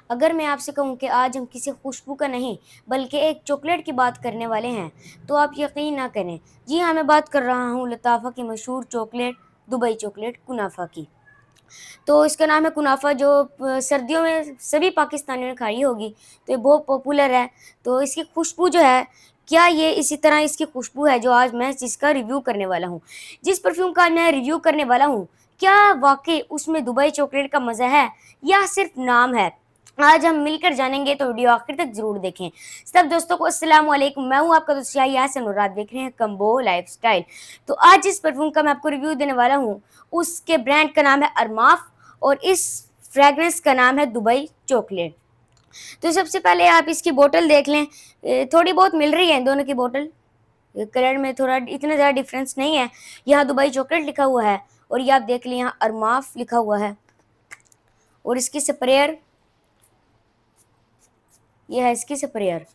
अगर मैं आपसे कहूँ कि आज हम किसी खुशबू का नहीं, बल्कि एक चॉकलेट की बात करने वाले हैं, तो आप यकीन ना करें। जी हाँ, मैं बात कर रहा हूँ लताफ़ा की मशहूर चॉकलेट, दुबई चॉकलेट कुनाफा की। तो इसका नाम है कुनाफा जो सर्दियों में सभी पाकिस्तानियों ने खाई होगी, तो ये बहुत पॉपुलर है। तो इसकी खुशबू जो है, क्या ये इसी तरह इसकी खुशबू है जो आज मैं जिसका रिव्यू करने वाला हूँ। जिस परफ्यूम का आज मैं रिव्यू करने वाला हूँ, क्या वाक़ई उसमें दुबई चॉकलेट का मज़ा है या सिर्फ़ नाम है? आज हम मिलकर जानेंगे, तो वीडियो आखिर तक ज़रूर देखें। सब दोस्तों को अस्सलाम वालेकुम, मैं हूँ आपका दोस्त शाह यासिन और आप देख रहे हैं कंबो लाइफ़स्टाइल। तो आज जिस परफ्यूम का मैं आपको रिव्यू देने वाला हूँ, उसके ब्रांड का नाम है अरमाफ और इस फ्रेग्रेंस का नाम है दुबई चॉकलेट। तो सबसे पहले आप इसकी बोतल देख लें, थोड़ी बहुत मिल रही है इन दोनों की बोतल। कलर में थोड़ा इतना ज़्यादा डिफरेंस नहीं है। यहाँ दुबई चॉकलेट लिखा हुआ है और ये आप देख लें यहाँ अरमाफ लिखा हुआ है और इसकी स्प्रेयर, ये है इसकी स्प्रेयर।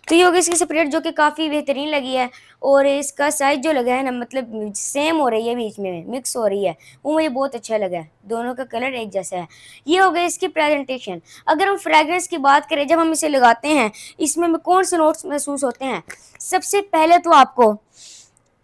तो ये हो गई इसकी स्प्रेयर जो कि काफ़ी बेहतरीन लगी है और इसका साइज़ जो लगा है ना, मतलब सेम हो रही है, बीच में मिक्स हो रही है, वो मुझे बहुत अच्छा लगा है। दोनों का कलर एक जैसा है। ये हो गई इसकी प्रेजेंटेशन। अगर हम फ्रेग्रेंस की बात करें, जब हम इसे लगाते हैं, इसमें हमें कौन से नोट्स महसूस होते हैं? सबसे पहले तो आपको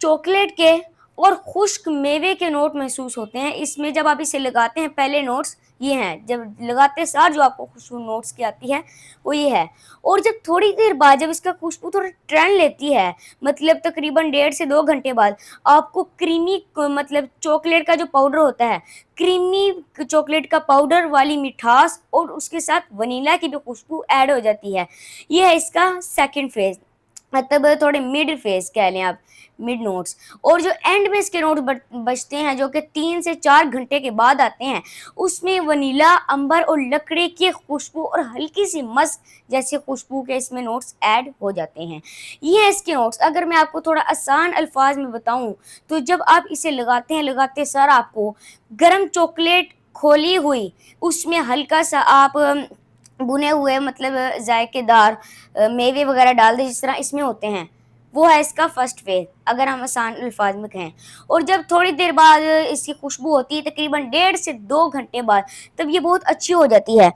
चॉकलेट के और खुश्क मेवे के नोट महसूस होते हैं। इसमें जब आप इसे लगाते हैं, पहले नोट्स ये हैं, जब लगाते सार जो आपको खुशबू नोट्स की आती है वो ये है। और जब थोड़ी देर बाद जब इसका खुशबू थोड़ा टर्न लेती है, मतलब तकरीबन 1.5 से 2 घंटे बाद, आपको क्रीमी मतलब चॉकलेट का जो पाउडर होता है, क्रीमी चॉकलेट का पाउडर वाली मिठास और उसके साथ वनीला की भी खुशबू ऐड हो जाती है। ये है इसका सेकंड फेज, मतलब थोड़े मिड फेज कह लें आप, मिड नोट्स। और जो एंड में इसके नोट बचते हैं, जो कि 3 से 4 घंटे के बाद आते हैं, उसमें वनीला, अंबर और लकड़ी की खुशबू और हल्की सी मस्क जैसे खुशबू के इसमें नोट्स ऐड हो जाते हैं। ये है इसके नोट्स। अगर मैं आपको थोड़ा आसान अल्फाज में बताऊं, तो जब आप इसे लगाते हैं, लगाते सार आपको गर्म चॉकलेट खोली हुई, उसमें हल्का सा आप भुने हुए, मतलब जायकेदार मेवे वगैरह डाल दें, जिस तरह इसमें होते हैं, वो है इसका फर्स्ट फेज, अगर हम आसान अल्फाज में कहें। और जब थोड़ी देर बाद इसकी खुशबू होती है, तकरीबन 1.5 से 2 घंटे बाद, तब ये बहुत अच्छी हो जाती है।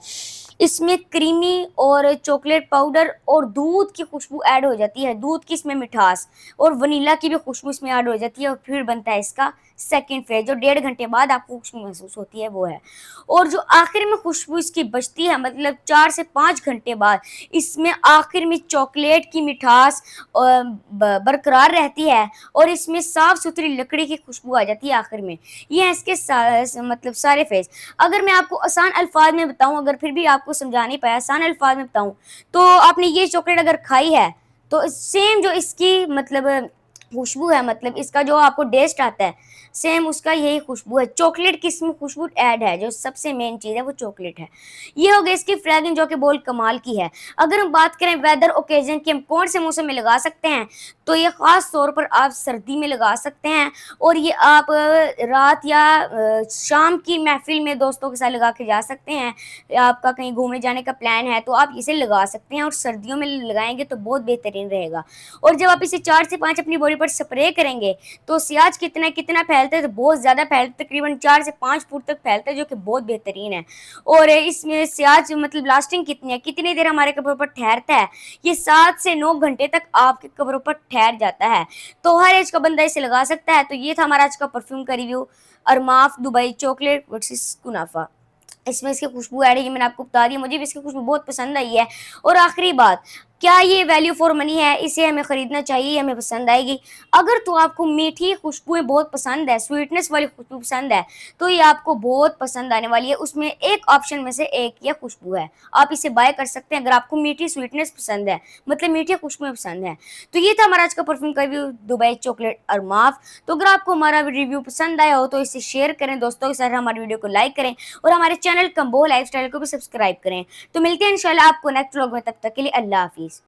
इसमें क्रीमी और चॉकलेट पाउडर और दूध की खुशबू ऐड हो जाती है, दूध की इसमें मिठास और वनीला की भी खुशबू इसमें ऐड हो जाती है, और फिर बनता है इसका सेकंड फेज, जो 1.5 घंटे बाद आपको खुशबू महसूस होती है, वो है। और जो आखिर में खुशबू इसकी बचती है, मतलब 4 से 5 घंटे बाद, इसमें आखिर में चॉकलेट की मिठास बरकरार रहती है और इसमें साफ सुथरी लकड़ी की खुशबू आ जाती है आखिर में। ये है इसके मतलब सारे फेज। अगर मैं आपको आसान अल्फाज में बताऊं, अगर फिर भी आपको समझा नहीं पाया, आसान अल्फाज में बताऊं, तो आपने ये चॉकलेट अगर खाई है, तो सेम जो इसकी मतलब खुशबू है, मतलब इसका जो आपको टेस्ट आता है, सेम उसका यही खुशबू है। चॉकलेट की इसमें खुशबू ऐड है, जो सबसे मेन चीज़ है वो चॉकलेट है। ये हो गई इसकी फ्रेग्रेंस जो कि बहुत कमाल की है। अगर हम बात करें वेदर ओकेजन की, हम कौन से मौसम में लगा सकते हैं, तो ये ख़ास तौर पर आप सर्दी में लगा सकते हैं और ये आप रात या शाम की महफिल में दोस्तों के साथ लगा के जा सकते हैं। या आपका कहीं घूमने जाने का प्लान है, तो आप इसे लगा सकते हैं और सर्दियों में लगाएंगे तो बहुत बेहतरीन रहेगा। और जब आप इसे 4 से 5 अपनी बॉडी पर स्प्रे करेंगे, तो सियाज कितना कितना फैलता है, तो बहुत ज़्यादा फैलता है, तकरीबन 4 से 5 फुट तक फैलता है, जो कि बहुत बेहतरीन है। और इसमें सियाज मतलब लास्टिंग कितनी है, कितनी देर हमारे कपड़ों पर ठहरता है, ये 7 से 9 घंटे तक आपके कपड़ों पर ठहर जाता है। तो हर एज का बंदा इसे लगा सकता है। तो ये था हमारा आज का परफ्यूम का review, Armaf Dubai chocolate versus kunafa. इसमें इसकी खुशबू ऐड है, ये मैंने आपको बता दी, मुझे भी इसकी खुशबू बहुत पसंद आई है। और आखिरी बात, क्या ये वैल्यू फॉर मनी है? इसे हमें खरीदना चाहिए, हमें पसंद आएगी। अगर तो आपको मीठी खुशबुएं बहुत पसंद है, स्वीटनेस वाली खुशबू पसंद है, तो ये आपको बहुत पसंद आने वाली है। उसमें एक ऑप्शन में से एक ये खुशबू है, आप इसे बाय कर सकते हैं अगर आपको मीठी स्वीटनेस पसंद है, मतलब मीठी खुशबुएं पसंद है। तो ये था हमारा आज का परफ्यूम का रिव्यू, दुबई चॉकलेट अरमाफ। तो अगर आपको हमारा रिव्यू पसंद आया हो, तो इसे शेयर करें दोस्तों के साथ, हमारे वीडियो को लाइक करें और हमारे चैनल कंबो लाइफस्टाइल को भी सब्सक्राइब करें। तो मिलते हैं इंशाल्लाह आपको नेक्स्ट व्लॉग में, तब तक के लिए अल्लाह हाफिज़।